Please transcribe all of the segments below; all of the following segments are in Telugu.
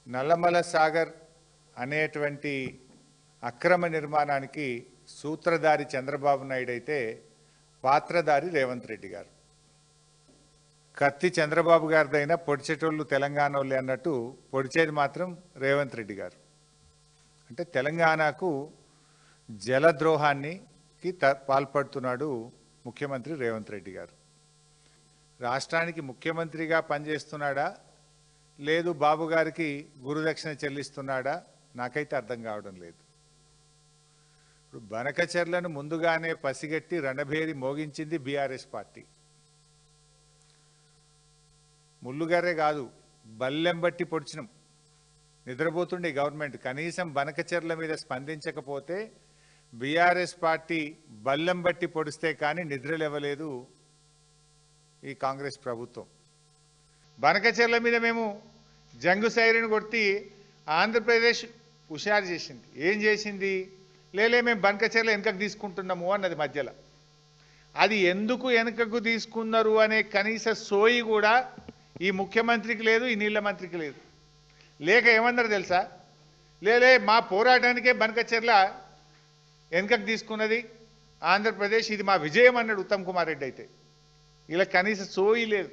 నల్లమల సాగర్ అనేటువంటి అక్రమ నిర్మాణానికి సూత్రధారి చంద్రబాబు నాయుడు అయితే పాత్రధారి రేవంత్ రెడ్డి గారు. కత్తి చంద్రబాబు గారిదైనా పొడిచేటోళ్ళు తెలంగాణ వాళ్ళే అన్నట్టు పొడిచేది మాత్రం రేవంత్ రెడ్డి గారు. అంటే తెలంగాణకు జలద్రోహానికి పాల్పడుతున్నాడు ముఖ్యమంత్రి రేవంత్ రెడ్డి గారు. రాష్ట్రానికి ముఖ్యమంత్రిగా పనిచేస్తున్నాడా లేదు బాబు గారికి గురుదక్షిణ చెల్లిస్తున్నాడా నాకైతే అర్థం కావడం లేదు. ఇప్పుడు బనకచెర్లను ముందుగానే పసిగట్టి రణభేరి మోగించింది బీఆర్ఎస్ పార్టీ. ముల్లుగారే కాదు, బల్లెం బట్టి పొడిచినాం. నిద్రపోతుండే గవర్నమెంట్ కనీసం బనకచెర్ల మీద స్పందించకపోతే బీఆర్ఎస్ పార్టీ బల్లెం బట్టి పొడిస్తే కానీ నిద్రలేవలేదు ఈ కాంగ్రెస్ ప్రభుత్వం. బనకచెర్ల మీద మేము జంగు సైరన్ కొట్టి ఆంధ్రప్రదేశ్ హుషారు చేసింది. ఏం చేసింది? లేలే మేము బనకచెర్ల వెనుకకు తీసుకుంటున్నాము అన్నది మధ్యలో. అది ఎందుకు వెనుకకు తీసుకున్నారు అనే కనీస సోయి కూడా ఈ ముఖ్యమంత్రికి లేదు, ఈ నీళ్ల మంత్రికి లేదు. లేక ఏమన్నారు తెలుసా? లేలే మా పోరాటానికే బనకచెర్ల వెనుకకు తీసుకున్నది ఆంధ్రప్రదేశ్, ఇది మా విజయం అన్నాడు ఉత్తమ్ కుమార్ రెడ్డి. అయితే ఇలా కనీస సోయి లేదు.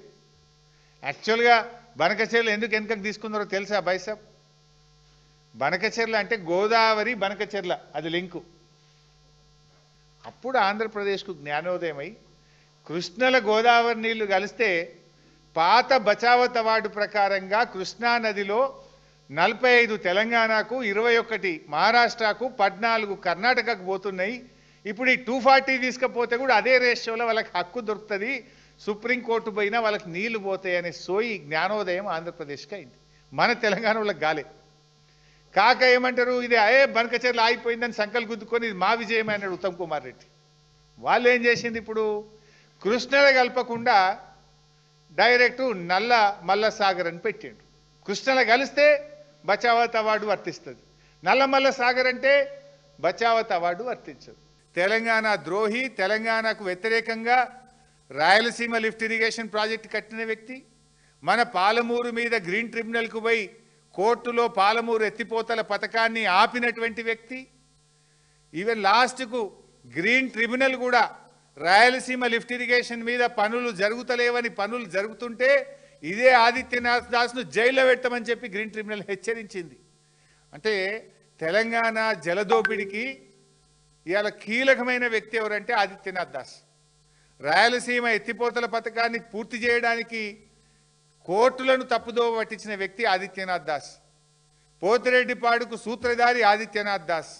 యాక్చువల్గా బనకచెర్ల ఎందుకు వెనుకకు తీసుకున్నారో తెలుసా బైసప్? బనకచెర్ల అంటే గోదావరి బనకచెర్ల, అది లింకు. అప్పుడు ఆంధ్రప్రదేశ్కు జ్ఞానోదయమై కృష్ణల గోదావరి నీళ్లు కలిస్తే పాత బచావత్ అవార్డు ప్రకారంగా కృష్ణా నదిలో 45 తెలంగాణకు, 21 మహారాష్ట్రకు, 14 కర్ణాటకకు పోతున్నాయి. ఇప్పుడు ఈ 240 తీసుకపోతే కూడా అదే రేషియోలో వాళ్ళకి హక్కు దొరుకుతుంది, సుప్రీంకోర్టు పోయినా వాళ్ళకి నీళ్లు పోతాయి అనే సోయి జ్ఞానోదయం ఆంధ్రప్రదేశ్కి అయింది. మన తెలంగాణ వాళ్ళకి గాలే. కాక ఏమంటారు? ఇది బనకచెర్ల ఆగిపోయిందని సంకల్ గుద్దుకొని ఇది మా విజయమే అన్నాడు ఉత్తమ్ కుమార్ రెడ్డి. వాళ్ళు ఏం చేసింది? ఇప్పుడు కృష్ణలో కలపకుండా డైరెక్టు నల్ల మల్ల సాగర్ అని పెట్టిండు. కృష్ణలో కలిస్తే బచావత్ అవార్డు వర్తిస్తుంది, నల్లమల్ల సాగర్ అంటే బచావత్ అవార్డు వర్తించదు. తెలంగాణ ద్రోహి, తెలంగాణకు వ్యతిరేకంగా రాయలసీమ లిఫ్ట్ ఇరిగేషన్ ప్రాజెక్టు కట్టిన వ్యక్తి, మన పాలమూరు మీద గ్రీన్ ట్రిబ్యునల్కు పోయి కోర్టులో పాలమూరు ఎత్తిపోతల పథకాన్ని ఆపినటువంటి వ్యక్తి. ఈవెన్ లాస్ట్కు గ్రీన్ ట్రిబ్యునల్ కూడా రాయలసీమ లిఫ్ట్ ఇరిగేషన్ మీద పనులు జరుగుతలేవని, పనులు జరుగుతుంటే ఇదే ఆదిత్యనాథ్ దాస్ను జైల్లో పెట్టమని చెప్పి గ్రీన్ ట్రిబ్యునల్ హెచ్చరించింది. అంటే తెలంగాణ జలదోపిడికి ఇవాళ కీలకమైన వ్యక్తి ఎవరంటే ఆదిత్యనాథ్ దాస్. రాయలసీమ ఎత్తిపోతల పథకాన్ని పూర్తి చేయడానికి కోర్టులను తప్పుదోవ పట్టించిన వ్యక్తి ఆదిత్యనాథ్ దాస్. పోతిరెడ్డిపాడుకు సూత్రధారి ఆదిత్యనాథ్ దాస్.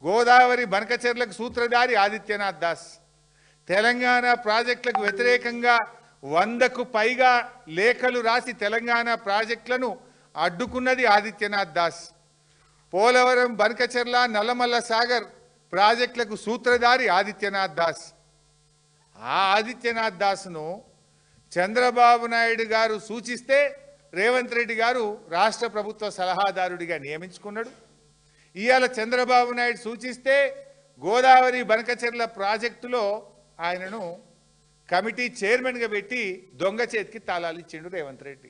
గోదావరి బనకచెర్లకు సూత్రధారి ఆదిత్యనాథ్ దాస్. తెలంగాణ ప్రాజెక్టులకు వ్యతిరేకంగా 100కు పైగా లేఖలు రాసి తెలంగాణ ప్రాజెక్టులను అడ్డుకున్నది ఆదిత్యనాథ్ దాస్. పోలవరం, బనకచెర్ల, నల్లమల్ల సాగర్ ప్రాజెక్టులకు సూత్రధారి ఆదిత్యనాథ్ దాస్. ఆ ఆదిత్యనాథ్ దాస్ను చంద్రబాబు నాయుడు గారు సూచిస్తే రేవంత్ రెడ్డి గారు రాష్ట్ర ప్రభుత్వ సలహాదారుడిగా నియమించుకున్నాడు. ఇవాళ చంద్రబాబు నాయుడు సూచిస్తే గోదావరి బనకచెర్ల ప్రాజెక్టులో ఆయనను కమిటీ చైర్మన్గా పెట్టి దొంగ చేతికి తాళాలు ఇచ్చిండు రేవంత్ రెడ్డి.